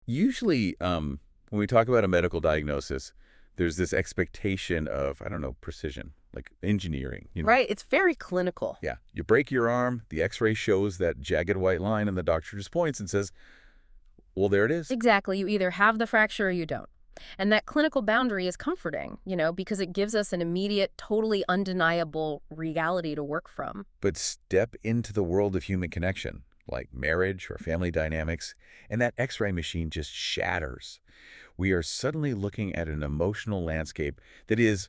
Usually, when we talk about a medical diagnosis, there's this expectation of, I don't know, precision, like engineering. Right? It's very clinical. Yeah, you break your arm, the x-ray shows that jagged white line, and the doctor just points and says, well, there it is. Exactly. You either have the fracture or you don't. And that clinical boundary is comforting, because it gives us an immediate, totally undeniable reality to work from. But step into the world of human connection, like marriage or family dynamics, and that x-ray machine just shatters. We are suddenly looking at an emotional landscape that is,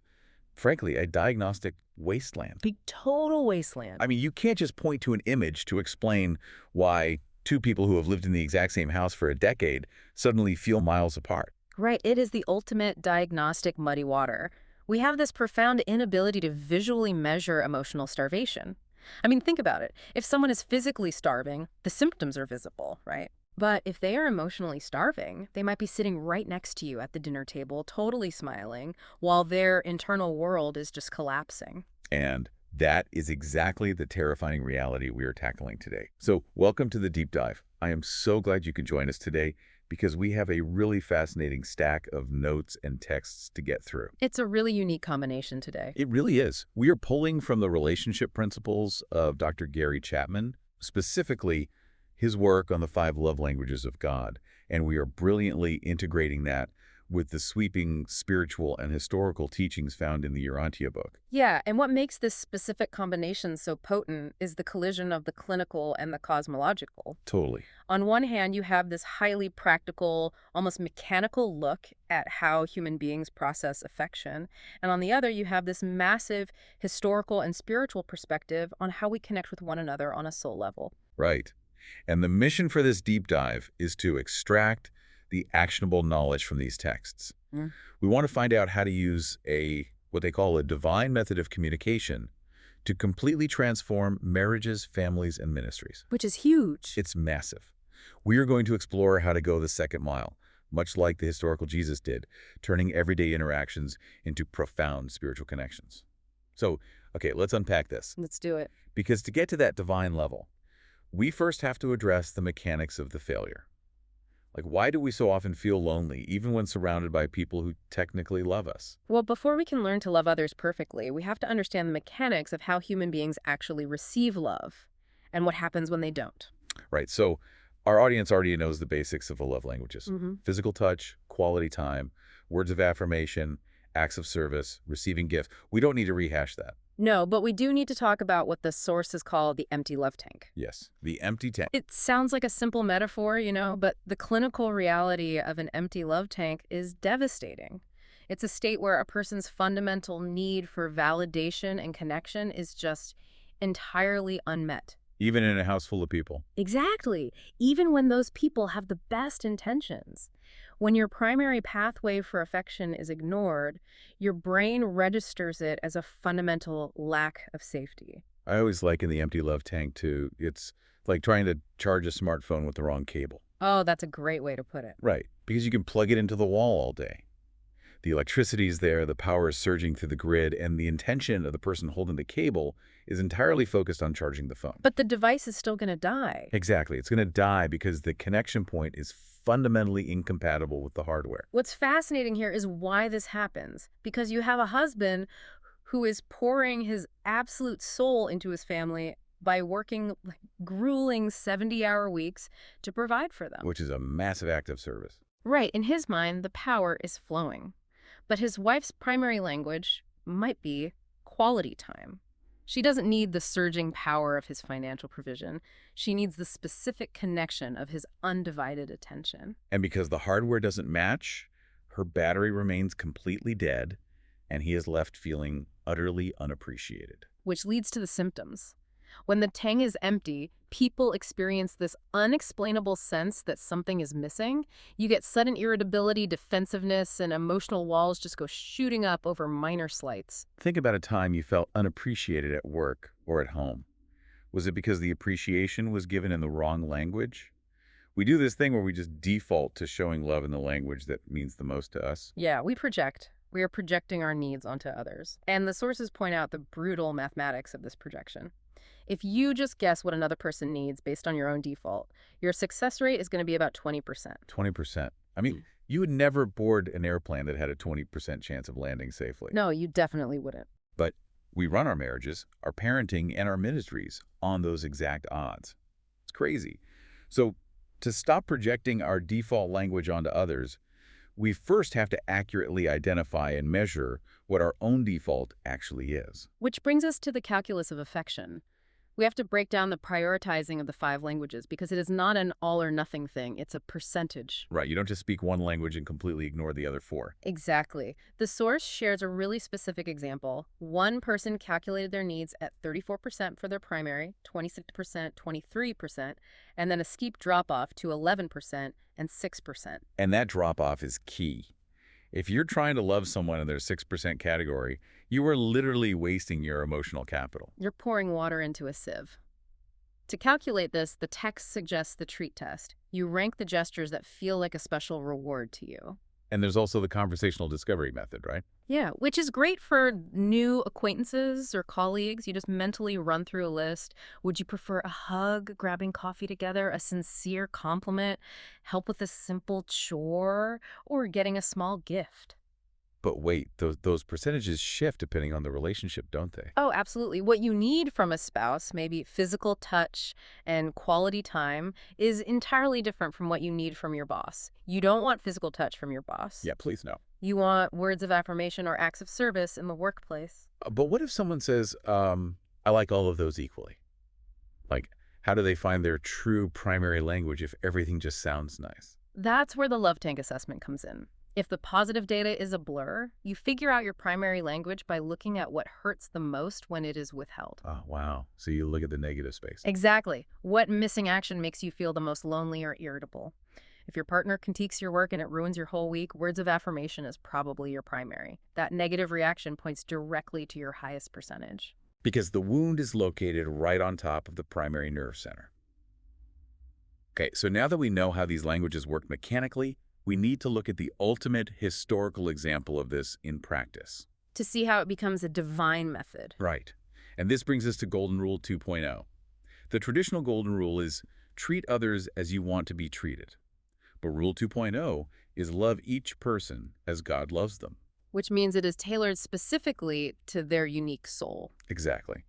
frankly, a diagnostic wasteland. Big total wasteland. I mean, you can't just point to an image to explain why two people who have lived in the exact same house for a decade suddenly feel miles apart. Right. It is the ultimate diagnostic muddy water. We have this profound inability to visually measure emotional starvation. I mean, think about it. If someone is physically starving, the symptoms are visible, right? But if they are emotionally starving, they might be sitting right next to you at the dinner table, totally smiling, while their internal world is just collapsing. And that is exactly the terrifying reality we are tackling today. So welcome to the deep dive. I am so glad you could join us today because we have a really fascinating stack of notes and texts to get through. It's a really unique combination today. It really is. We are pulling from the relationship principles of Dr. Gary Chapman, specifically his work on the 5 love languages of God, and we are brilliantly integrating that with the sweeping spiritual and historical teachings found in the Urantia book. Yeah, and what makes this specific combination so potent is the collision of the clinical and the cosmological. Totally. On one hand, you have this highly practical, almost mechanical look at how human beings process affection. And on the other, you have this massive historical and spiritual perspective on how we connect with one another on a soul level. Right. And the mission for this deep dive is to extract the actionable knowledge from these texts. Mm. We want to find out how to use what they call a divine method of communication to completely transform marriages, families, and ministries. Which is huge. It's massive. We are going to explore how to go the second mile, much like the historical Jesus did, turning everyday interactions into profound spiritual connections. So, okay, let's unpack this. Let's do it. Because to get to that divine level, we first have to address the mechanics of the failure. Like, why do we so often feel lonely, even when surrounded by people who technically love us? Well, before we can learn to love others perfectly, we have to understand the mechanics of how human beings actually receive love and what happens when they don't. Right, so our audience already knows the basics of the love languages. Mm-hmm. Physical touch, quality time, words of affirmation, acts of service, receiving gifts. We don't need to rehash that. No, but we do need to talk about what the sources call the empty love tank. Yes, the empty tank. It sounds like a simple metaphor, but the clinical reality of an empty love tank is devastating. It's a state where a person's fundamental need for validation and connection is just entirely unmet. Even in a house full of people. Exactly. Even when those people have the best intentions. When your primary pathway for affection is ignored, your brain registers it as a fundamental lack of safety. I always liken the empty love tank to, it's like trying to charge a smartphone with the wrong cable. Oh, that's a great way to put it. Right, because you can plug it into the wall all day. The electricity is there, the power is surging through the grid, and the intention of the person holding the cable is entirely focused on charging the phone. But the device is still going to die. Exactly. It's going to die because the connection point is fundamentally incompatible with the hardware. What's fascinating here is why this happens. Because you have a husband who is pouring his absolute soul into his family by working grueling 70-hour weeks to provide for them. Which is a massive act of service. Right. In his mind, the power is flowing. But his wife's primary language might be quality time. She doesn't need the surging power of his financial provision. She needs the specific connection of his undivided attention. And because the hardware doesn't match, her battery remains completely dead, and he is left feeling utterly unappreciated. Which leads to the symptoms. When the tank is empty, people experience this unexplainable sense that something is missing. You get sudden irritability, defensiveness, and emotional walls just go shooting up over minor slights. Think about a time you felt unappreciated at work or at home. Was it because the appreciation was given in the wrong language? We do this thing where we just default to showing love in the language that means the most to us. Yeah, we project. We are projecting our needs onto others. And the sources point out the brutal mathematics of this projection. If you just guess what another person needs based on your own default, your success rate is going to be about 20%. 20%. I mean, you would never board an airplane that had a 20% chance of landing safely. No, you definitely wouldn't. But we run our marriages, our parenting, and our ministries on those exact odds. It's crazy. So to stop projecting our default language onto others, we first have to accurately identify and measure what our own default actually is. Which brings us to the calculus of affection. We have to break down the prioritizing of the 5 languages because it is not an all or nothing thing. It's a percentage. Right, you don't just speak one language and completely ignore the other 4. Exactly. The source shares a really specific example. One person calculated their needs at 34% for their primary, 26%, 23%, and then a steep drop-off to 11% and 6%. And that drop-off is key. If you're trying to love someone in their 6% category, you are literally wasting your emotional capital. You're pouring water into a sieve. To calculate this, the text suggests the treat test. You rank the gestures that feel like a special reward to you. And there's also the conversational discovery method, right? Yeah, which is great for new acquaintances or colleagues. You just mentally run through a list. Would you prefer a hug, grabbing coffee together, a sincere compliment, help with a simple chore, or getting a small gift? But wait, those percentages shift depending on the relationship, don't they? Oh, absolutely. What you need from a spouse, maybe physical touch and quality time, is entirely different from what you need from your boss. You don't want physical touch from your boss. Yeah, please no. You want words of affirmation or acts of service in the workplace. But what if someone says, I like all of those equally? Like, how do they find their true primary language if everything just sounds nice? That's where the love tank assessment comes in. If the positive data is a blur, you figure out your primary language by looking at what hurts the most when it is withheld. Oh, wow. So you look at the negative space. Exactly. What missing action makes you feel the most lonely or irritable? If your partner critiques your work and it ruins your whole week, words of affirmation is probably your primary. That negative reaction points directly to your highest percentage. Because the wound is located right on top of the primary nerve center. Okay, so now that we know how these languages work mechanically, we need to look at the ultimate historical example of this in practice. To see how it becomes a divine method. Right. And this brings us to Golden Rule 2.0. The traditional Golden Rule is treat others as you want to be treated. But Rule 2.0 is love each person as God loves them. Which means it is tailored specifically to their unique soul. Exactly.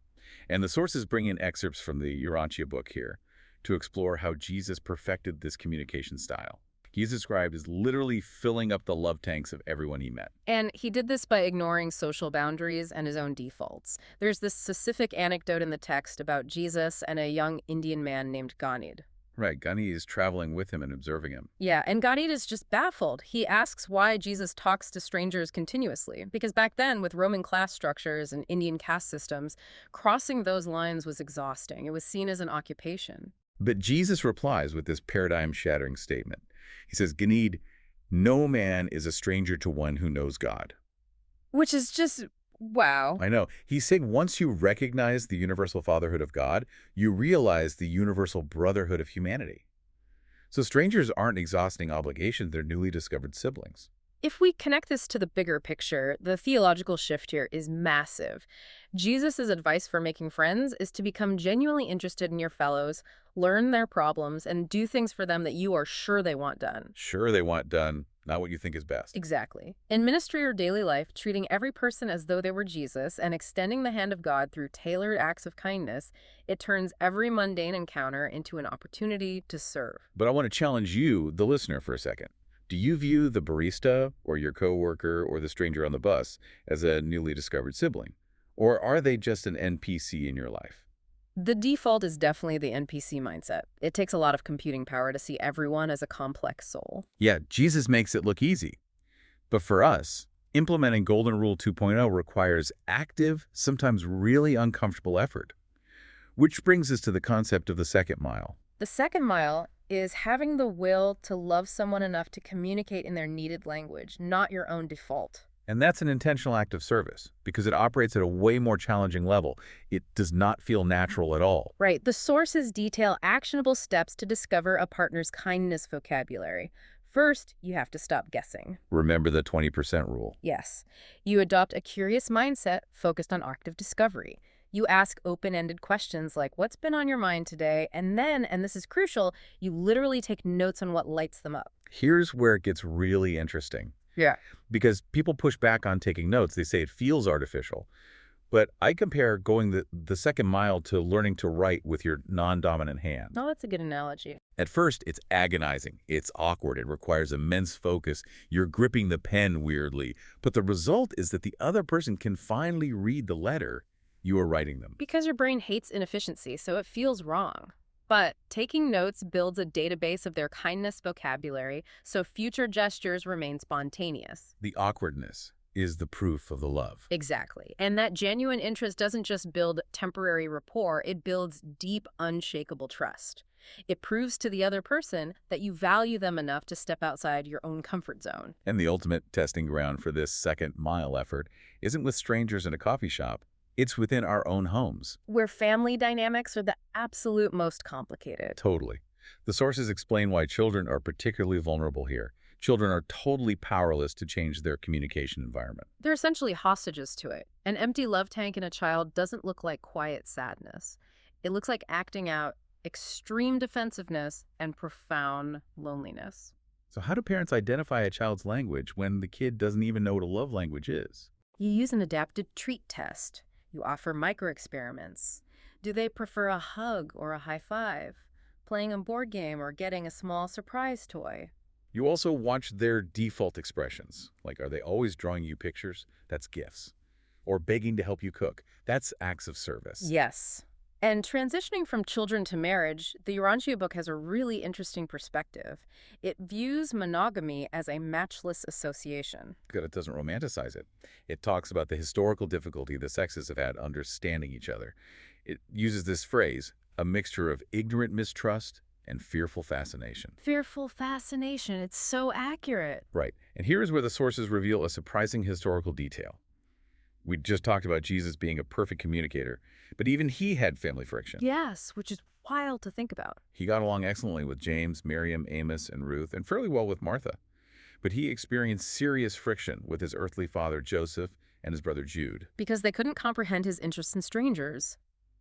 And the sources bring in excerpts from the Urantia book here to explore how Jesus perfected this communication style. He is described as literally filling up the love tanks of everyone he met. And he did this by ignoring social boundaries and his own defaults. There's this specific anecdote in the text about Jesus and a young Indian man named Ganid. Right, Gunny is traveling with him and observing him. Yeah, and Ganid is just baffled. He asks why Jesus talks to strangers continuously. Because back then, with Roman class structures and Indian caste systems, crossing those lines was exhausting. It was seen as an occupation. But Jesus replies with this paradigm-shattering statement. He says, Ganid, no man is a stranger to one who knows God. Which is just, wow. I know. He's saying once you recognize the universal fatherhood of God, you realize the universal brotherhood of humanity. So strangers aren't exhausting obligations, they're newly discovered siblings. If we connect this to the bigger picture, the theological shift here is massive. Jesus' advice for making friends is to become genuinely interested in your fellows, learn their problems, and do things for them that you are sure they want done. Sure they want done, not what you think is best. Exactly. In ministry or daily life, treating every person as though they were Jesus and extending the hand of God through tailored acts of kindness, it turns every mundane encounter into an opportunity to serve. But I want to challenge you, the listener, for a second. Do you view the barista or your coworker or the stranger on the bus as a newly discovered sibling? Or are they just an NPC in your life? The default is definitely the NPC mindset. It takes a lot of computing power to see everyone as a complex soul. Yeah, Jesus makes it look easy. But for us, implementing Golden Rule 2.0 requires active, sometimes really uncomfortable effort. Which brings us to the concept of the second mile. The second mile is having the will to love someone enough to communicate in their needed language, not your own default. And that's an intentional act of service because it operates at a way more challenging level. It does not feel natural at all. Right. The sources detail actionable steps to discover a partner's kindness vocabulary. First, you have to stop guessing. Remember the 20% rule. Yes. You adopt a curious mindset focused on active discovery. You ask open-ended questions like, what's been on your mind today? And then, and this is crucial, you literally take notes on what lights them up. Here's where it gets really interesting. Yeah. Because people push back on taking notes. They say it feels artificial. But I compare going the second mile to learning to write with your non-dominant hand. Oh, that's a good analogy. At first, it's agonizing. It's awkward. It requires immense focus. You're gripping the pen weirdly. But the result is that the other person can finally read the letter you are writing them. Because your brain hates inefficiency, so it feels wrong. But taking notes builds a database of their kindness vocabulary, so future gestures remain spontaneous. The awkwardness is the proof of the love. Exactly. And that genuine interest doesn't just build temporary rapport, it builds deep, unshakable trust. It proves to the other person that you value them enough to step outside your own comfort zone. And the ultimate testing ground for this second mile effort isn't with strangers in a coffee shop. It's within our own homes. Where family dynamics are the absolute most complicated. Totally. The sources explain why children are particularly vulnerable here. Children are totally powerless to change their communication environment. They're essentially hostages to it. An empty love tank in a child doesn't look like quiet sadness. It looks like acting out extreme defensiveness and profound loneliness. So how do parents identify a child's language when the kid doesn't even know what a love language is? You use an adapted treat test. You offer micro-experiments. Do they prefer a hug or a high five? Playing a board game or getting a small surprise toy? You also watch their default expressions. Like, are they always drawing you pictures? That's gifts. Or begging to help you cook. That's acts of service. Yes. And transitioning from children to marriage, the Urantia book has a really interesting perspective. It views monogamy as a matchless association. Good, it doesn't romanticize it. It talks about the historical difficulty the sexes have had understanding each other. It uses this phrase, a mixture of ignorant mistrust and fearful fascination. Fearful fascination. It's so accurate. Right. And here is where the sources reveal a surprising historical detail. We just talked about Jesus being a perfect communicator, but even he had family friction. Yes, which is wild to think about. He got along excellently with James, Miriam, Amos, and Ruth, and fairly well with Martha. But he experienced serious friction with his earthly father, Joseph, and his brother Jude. Because they couldn't comprehend his interest in strangers.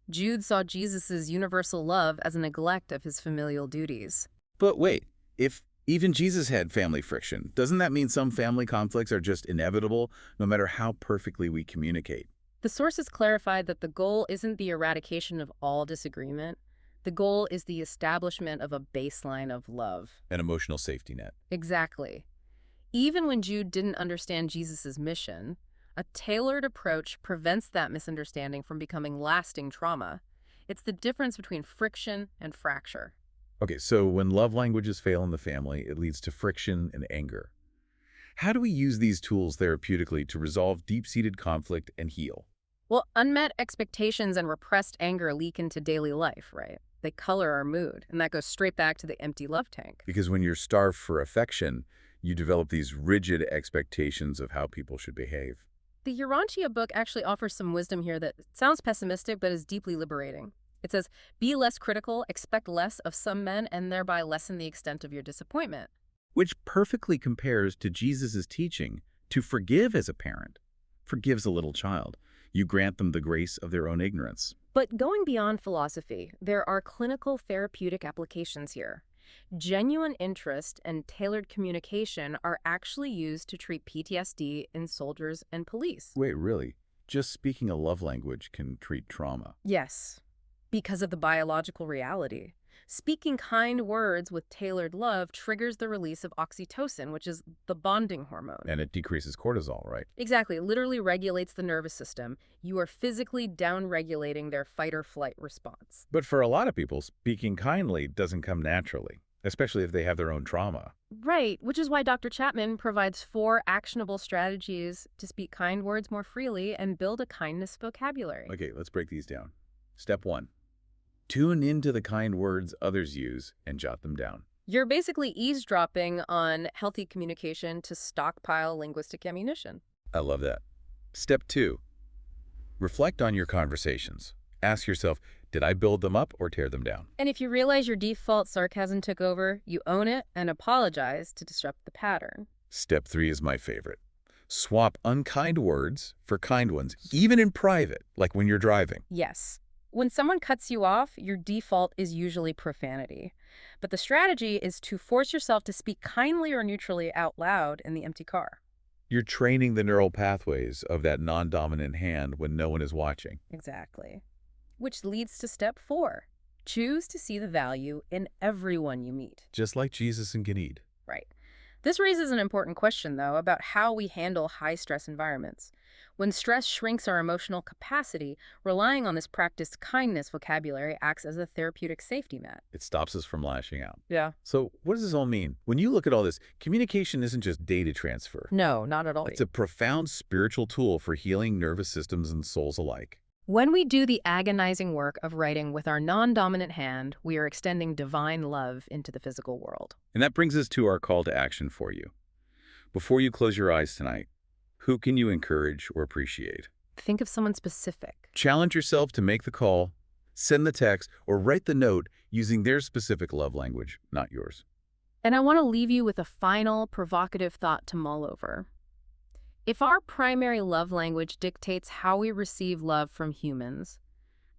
Jude saw Jesus' universal love as a neglect of his familial duties. But wait, if even Jesus had family friction, doesn't that mean some family conflicts are just inevitable, no matter how perfectly we communicate? The sources clarified that the goal isn't the eradication of all disagreement. The goal is the establishment of a baseline of love. An emotional safety net. Exactly. Even when Jude didn't understand Jesus' mission, a tailored approach prevents that misunderstanding from becoming lasting trauma. It's the difference between friction and fracture. Okay, so when love languages fail in the family, it leads to friction and anger. How do we use these tools therapeutically to resolve deep-seated conflict and heal? Well, unmet expectations and repressed anger leak into daily life, right? They color our mood, and that goes straight back to the empty love tank. Because when you're starved for affection, you develop these rigid expectations of how people should behave. The Urantia book actually offers some wisdom here that sounds pessimistic but is deeply liberating. It says, be less critical, expect less of some men, and thereby lessen the extent of your disappointment. Which perfectly compares to Jesus' teaching to forgive as a parent forgives a little child. You grant them the grace of their own ignorance. But going beyond philosophy, there are clinical therapeutic applications here. Genuine interest and tailored communication are actually used to treat PTSD in soldiers and police. Wait, really? Just speaking a love language can treat trauma? Yes, because of the biological reality. Speaking kind words with tailored love triggers the release of oxytocin, which is the bonding hormone. And it decreases cortisol, right? Exactly. It literally regulates the nervous system. You are physically down-regulating their fight-or-flight response. But for a lot of people, speaking kindly doesn't come naturally, especially if they have their own trauma. Right, which is why Dr. Chapman provides 4 actionable strategies to speak kind words more freely and build a kindness vocabulary. Okay, let's break these down. Step 1. Tune into the kind words others use and jot them down. You're basically eavesdropping on healthy communication to stockpile linguistic ammunition. I love that. Step 2. Reflect on your conversations. Ask yourself, did I build them up or tear them down? And if you realize your default sarcasm took over, you own it and apologize to disrupt the pattern. Step 3 is my favorite. Swap unkind words for kind ones, even in private, like when you're driving. Yes. When someone cuts you off, your default is usually profanity. But the strategy is to force yourself to speak kindly or neutrally out loud in the empty car. You're training the neural pathways of that non-dominant hand when no one is watching. Exactly. Which leads to step 4. Choose to see the value in everyone you meet. Just like Jesus and Ganid. Right. This raises an important question, though, about how we handle high-stress environments. When stress shrinks our emotional capacity, relying on this practiced kindness vocabulary acts as a therapeutic safety net. It stops us from lashing out. Yeah. So what does this all mean? When you look at all this, communication isn't just data transfer. No, not at all. It's a profound spiritual tool for healing nervous systems and souls alike. When we do the agonizing work of writing with our non-dominant hand, we are extending divine love into the physical world. And that brings us to our call to action for you. Before you close your eyes tonight, who can you encourage or appreciate? Think of someone specific. Challenge yourself to make the call, send the text, or write the note using their specific love language, not yours. And I want to leave you with a final, provocative thought to mull over. If our primary love language dictates how we receive love from humans,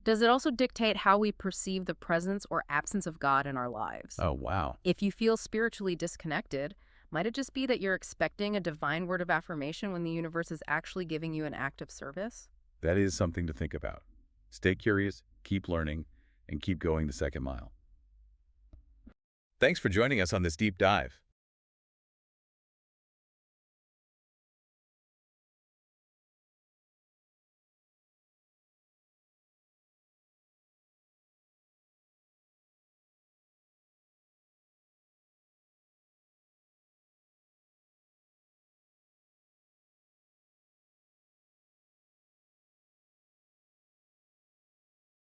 does it also dictate how we perceive the presence or absence of God in our lives? Oh, wow. If you feel spiritually disconnected, might it just be that you're expecting a divine word of affirmation when the universe is actually giving you an act of service? That is something to think about. Stay curious, keep learning, and keep going the second mile. Thanks for joining us on this deep dive.